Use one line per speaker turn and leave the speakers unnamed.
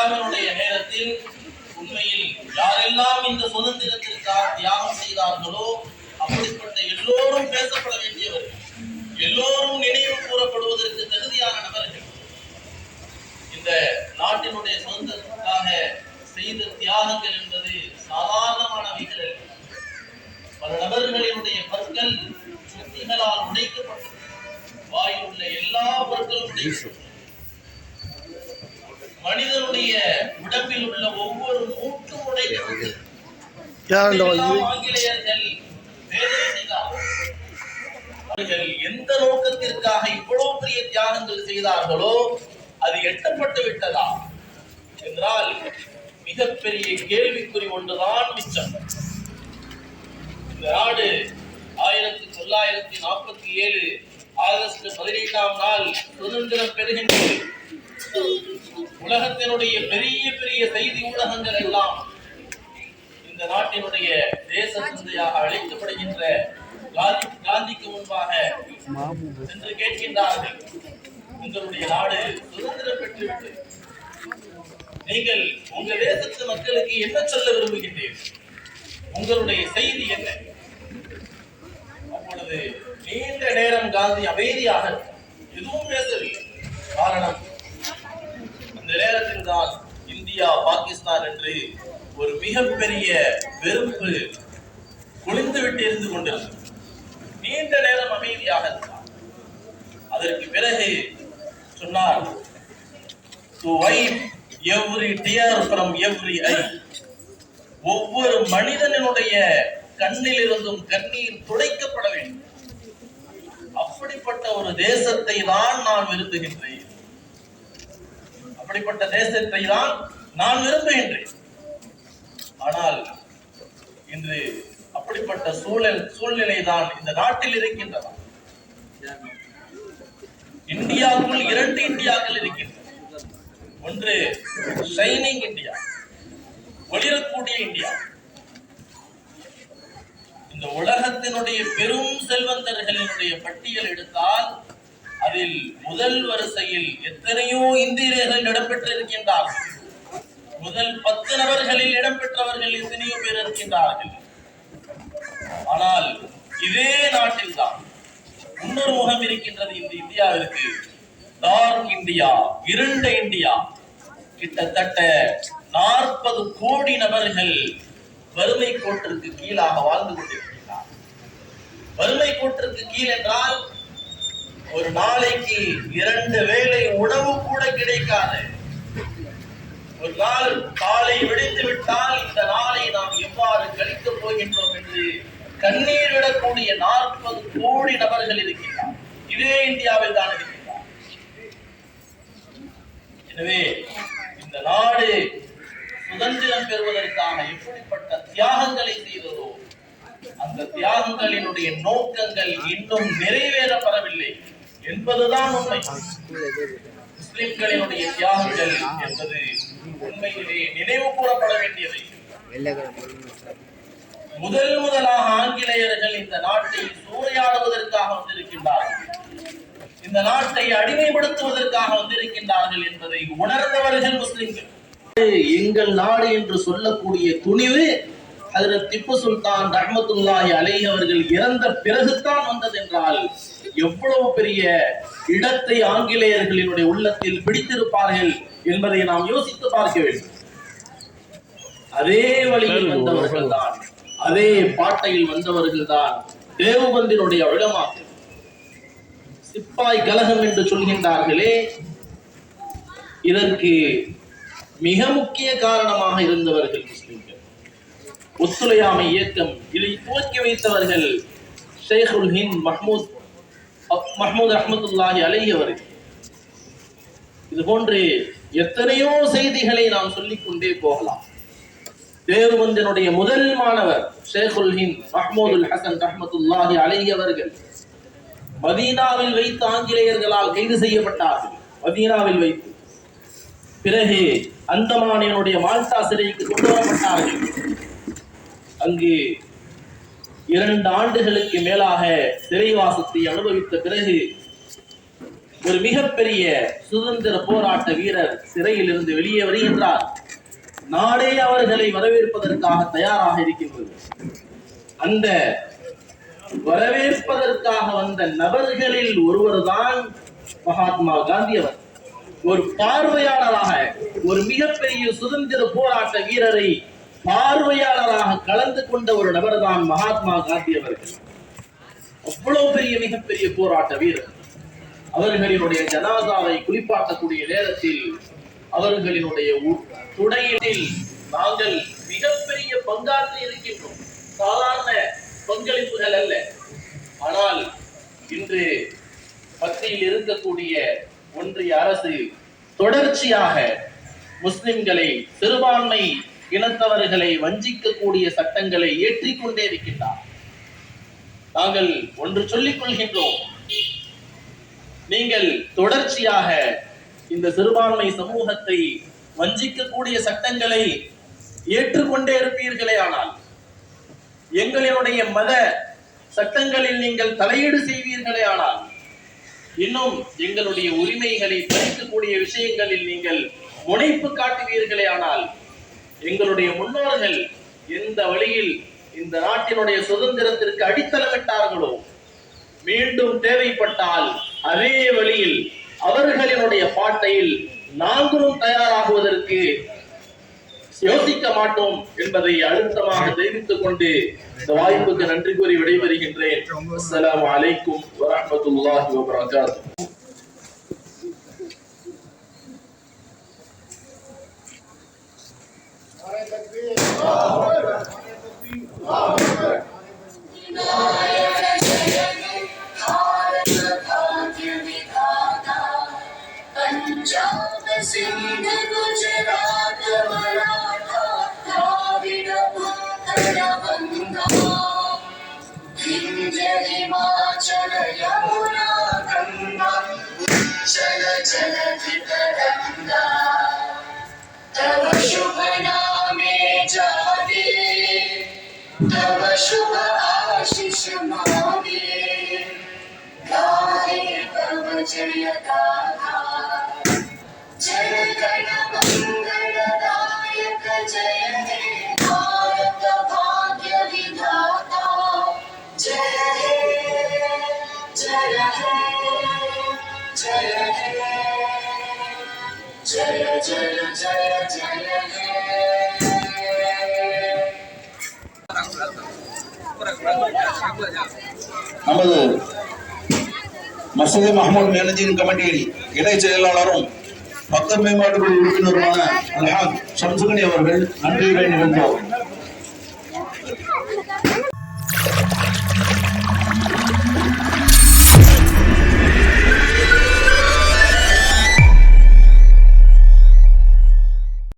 இந்தியாவினுடைய நேரத்தில் உண்மையில் யாரெல்லாம் இந்த சுதந்திரத்திற்காக தியாகம் செய்தார்களோ அப்படிப்பட்ட எல்லோரும் பேசப்பட வேண்டியவர்கள், எல்லோரும் நினைவு கூறப்படுவதற்கு தகுதியான நபர்கள். இந்த நாட்டினுடைய சுதந்திரத்திற்காக செய்த தியாகங்கள் என்பது சாதாரணமானவைகள் அல்ல. பல நபர்களினுடைய பற்கள் சுத்திகளால் உடைக்கப்பட்டது, வாயில் உள்ள எல்லா பொருட்களும் உடைக்கப்பட்டது. மனிதனுடைய உடம்பில் உள்ள ஒவ்வொரு மூட்டும் உடைக்கப்பட்டது. ஆங்கிலேயர்கள் வேதனை செய்தார்கள். அவர்கள் எந்த நோக்கத்திற்காக இவ்வளவு பெரிய தியாகங்கள் செய்தார்களோ அது எட்டப்பட்டு விட்டதா என்றால் மிகப்பெரிய கேள்விக்குறி ஒன்றுதான் மிச்சம். இந்த நாடு 1947 ஆகஸ்ட் 15ஆம் நாள் சுதந்திரம் பெறுகின்றது. உலகத்தினுடைய பெரிய பெரிய செய்தி ஊடகங்கள் எல்லாம் இந்த நாட்டினுடைய தேச தந்தையாக அழைக்கப்படுகின்ற காந்திக்கு முன்பாக சென்று கேட்கின்றார்கள், உங்களுடைய நாடு சுதந்திரம் பெற்றுவிட்டு நீங்கள் உங்க தேசத்து மக்களுக்கு என்ன சொல்ல விரும்புகின்றீர்கள், உங்களுடைய செய்தி என்ன? அப்பொழுது நீண்ட நேரம் காந்தி அமைதியாக எதுவும் பேசவில்லை. காரணம், அந்த நேரத்தில் தான் இந்தியா பாகிஸ்தான் என்று ஒரு மிகப்பெரிய வெறுப்பு குளிந்து விட்டு இருந்து கொண்டிருந்தது. நீண்ட நேரம் அமைதியாக இருந்தார். அதற்கு பிறகு சொன்னார், to wipe every tear from every eye. ஒவ்வொரு மனிதனுடைய கண்ணில் இருந்தும் கண்ணீர் துடைக்கப்பட வேண்டும். அப்படிப்பட்ட ஒரு தேசத்தை தான் நான் விரும்புகின்றேன், அப்படிப்பட்ட தேசத்தை தான் நான் விரும்புகின்றேன். ஆனால் இன்று அப்படிப்பட்ட சூழ்நிலை தான் இந்த நாட்டில் இருக்கின்றன. இந்தியாவுக்குள் 2 இந்தியாக்கள் இருக்கின்றன. ஒன்று ஷைனிங் இந்தியா, ஒளிரக்கூடிய இந்தியா. இந்த உலகத்தினுடைய பெரும் செல்வந்தர்களினுடைய பட்டியல் எடுத்தால் அதில் முதல் வரிசையில் எத்தனையோ இந்தியர்கள் இடம்பெற்றிருக்கின்றார்கள். முதல் 10 நபர்களில் இடம்பெற்றவர்கள் எத்தனையோ பேர் இருக்கின்றார்கள். ஆனால் இதே நாட்டில் தான் இன்னொரு முகம் இருக்கின்றது. இந்த இந்தியாவிற்கு டார்க் இந்தியா, இருண்ட இந்தியா. கிட்டத்தட்ட 40 கோடி நபர்கள் வறுமை கோட்டிற்கு கீழாக வாழ்ந்து கொண்டிருக்கிறார். வறுமை கோட்டிற்கு கீழ் என்றால் ஒரு நாளைக்கு 2 வேளை உணவு கூட கிடைக்காது. ஒரு நாள் காலை விடுத்து விட்டால் இந்த நாளை நாம் எவ்வாறு கழிக்கப் போகின்றோம் என்று கண்ணீர் விடக்கூடிய 40 கோடி நபர்கள் இருக்கின்றார். இதே இந்தியாவில் தான் இருக்கின்றார். எனவே இந்த நாடு சுதந்திரம் பெறுவதற்காக எப்படிப்பட்ட தியாகங்களை செய்ததோ அந்த தியாகங்களினுடைய நோக்கங்கள் இன்னும் நிறைவேறப்படவில்லை என்பதுதான் உண்மை. முஸ்லிம்களினுடைய தியாகங்கள் என்பது உண்மையிலே நினைவு கூறப்பட வேண்டியவை. முதலாக ஆங்கிலேயர்கள் இந்த நாட்டை சூறையாடுவதற்காக வந்திருக்கின்றார்கள், இந்த நாட்டை அடிமைப்படுத்துவதற்காக வந்திருக்கின்றார்கள் என்பதை உணர்ந்தவர்கள் முஸ்லிம்கள். எங்கள் நாடு என்று சொல்லக்கூடிய துணிவு ஹஜ்ரத் திப்பு சுல்தான் ரஹ்மத்துல்லாஹி அலைஹி அவர்கள் இறந்த பிறகுதான் வந்தது என்றால் எவ்வளவு பெரிய இடத்தை ஆங்கிலேயர்களினுடைய உள்ளத்தில் பிடித்திருப்பார்கள் என்பதை நாம் யோசித்து பார்க்க வேண்டும். அதே வழியில் வந்தவர்கள் தான், அதே பாட்டையில் வந்தவர்கள் தான் தேவபந்தினுடைய உலமாக்கள். சிப்பாய் கலகம் என்று சொல்கின்றார்களே, இதற்கு மிக முக்கிய காரணமாக இருந்தவர்கள் முஸ்லிம்கள். ஒத்துழையாமை இயக்கம், இதை துவக்கி வைத்தவர்கள் ஷேகுல் ஹிந்த் மஹ்மூத் ரஹ்மத்துல்லாஹி அலைஹி அவர்கள். இது போன்று எத்தனையோ செய்திகளை நாம் சொல்லிக்கொண்டே போகலாம். தேவபந்தினுடைய முதல் மாணவர் ஷேகுல் ஹிந்த் மஹ்மூதுல் ஹசன் ரஹ்மத்துல்லாஹி அலைஹி அவர்கள் மதீனாவில் வைத்து ஆங்கிலேயர்களால் கைது செய்யப்பட்டார்கள். மதீனாவில் வைத்து பிறகு அந்தமானினுடைய மால்டா சிறைக்கு கொண்டு வரப்பட்டார்கள். அங்கு 2 ஆண்டுகளுக்கு மேலாக சிறைவாசத்தை அனுபவித்த பிறகு ஒரு மிகப்பெரிய சுதந்திர போராட்ட வீரர் சிறையில் இருந்து வெளியே வருகின்றார். நாடே அவர்களை வரவேற்பதற்காக தயாராக இருக்கின்றது. அந்த வரவேற்பதற்காக வந்த நபர்களில் ஒருவர்தான் மகாத்மா காந்தி அவர். ஒரு பார்வையாளராக, ஒரு மிகப்பெரிய சுதந்திர போராட்ட வீரரை பார்வையாளராக கலந்து கொண்ட ஒரு நபர் தான் மகாத்மா காந்தி அவர்கள். அவ்வளவு பெரிய மிகப்பெரிய போராட்ட வீரர். அவர்களினுடைய ஜனாதாவை குளிப்பாட்டக்கூடிய நேரத்தில் அவர்களினுடைய துடையில் நாங்கள் மிகப்பெரிய பங்காற்றி இருக்கின்றோம். சாதாரண பங்களிப்புகள் அல்ல. ஆனால் இன்று மத்தியில் இருக்கக்கூடிய ஒன்றிய அரசு தொடர்ச்சியாக முஸ்லிம்களை, சிறுபான்மை இனத்தவர்களை வஞ்சிக்கக்கூடிய சட்டங்களை ஏற்றிக்கொண்டே இருக்கின்றார். நாங்கள் ஒன்று சொல்லிக் கொள்கின்றோம், நீங்கள் தொடர்ச்சியாக இந்த சிறுபான்மை சமூகத்தை வஞ்சிக்கக்கூடிய சட்டங்களை ஏற்றுக்கொண்டே இருப்பீர்களே, ஆனால் எங்களினுடைய மத சட்டங்களில் நீங்கள் தலையீடு செய்வீர்களே, ஆனால் இன்னும் எங்களுடைய உரிமைகளை பறிக்கக்கூடிய விஷயங்களில் நீங்கள் முனைப்பு காட்டுவீர்களே, ஆனால் எங்களுடைய முன்னோர்கள் எந்த வழியில் இந்த நாட்டினுடைய சுதந்திரத்திற்கு அடித்தளமிட்டார்களோ, மீண்டும் தேவைப்பட்டால் அதே வழியில் அவர்களினுடைய பாட்டையில் நாங்களும் தயாராகுவதற்கு யோசிக்க மாட்டோம் என்பதை அழுத்தமாக தெரிவித்துக் கொண்டு இந்த வாய்ப்புக்கு நன்றி கூறி விடைபெறுகின்றேன். அஸ்ஸலாமு அலைக்கும் வரஹ்மத்துல்லாஹி வபரகாத்துஹு.
पंजाब सिंध गुजरात मराठा द्राविड उत्कल बंगा विंध्य हिमाचल यमुना गंगा उच्चल जलधि तरंगा तव शुभ नामे जागे तव शुभ आशीष मागे गाहे तव जय गाथा जय गण मंगलदायक जय हे भारत भाग्य विधाता जय हे जय हे जय हे जय जय जय जय हे
நமது மசூதி மஹமூத் மேனேஜிங் கமிட்டியின் இணை செயலாளரும் பக்க மேம்பாட்டு குழு உறுப்பினருமான அல்ஹாஜ் ஷம்சுகனி அவர்கள் நன்றி வேண்டுகின்றோம்.